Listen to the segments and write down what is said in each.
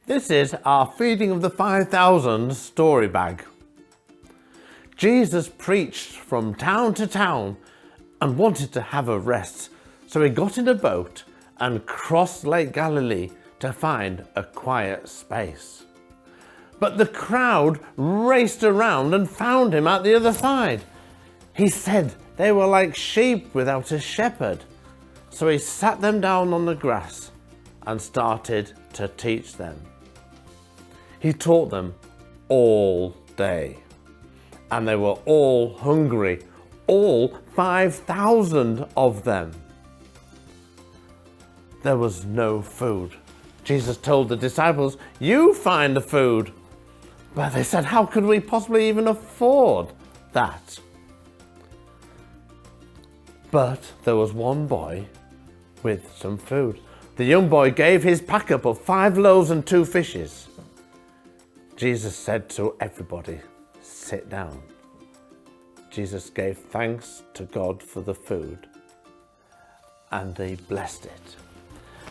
This is our feeding of the 5,000 story bag. Jesus preached from town to town and wanted to have a rest, so he got in a boat and crossed Lake Galilee to find a quiet space. But the crowd raced around and found him at the other side. He said they were like sheep without a shepherd. So he sat them down on the grass and started to teach them. He taught them all day, and they were all hungry, all 5,000 of them. There was no food. Jesus told the disciples, "You find the food." But they said, "How could we possibly even afford that?" But there was one boy with some food. The young boy gave his pack up of 5 loaves and 2 fishes. Jesus said to everybody, "Sit down." Jesus gave thanks to God for the food, and they blessed it.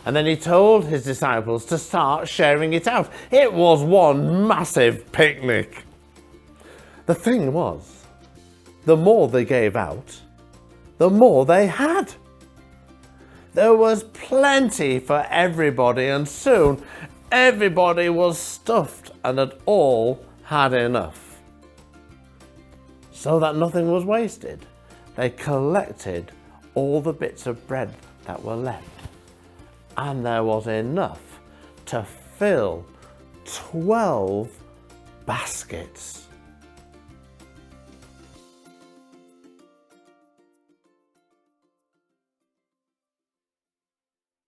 And then he told his disciples to start sharing it out. It was one massive picnic. The thing was, the more they gave out, the more they had. There was plenty for everybody, and soon everybody was stuffed and had all had enough. So that nothing was wasted, they collected all the bits of bread that were left, and there was enough to fill 12 baskets.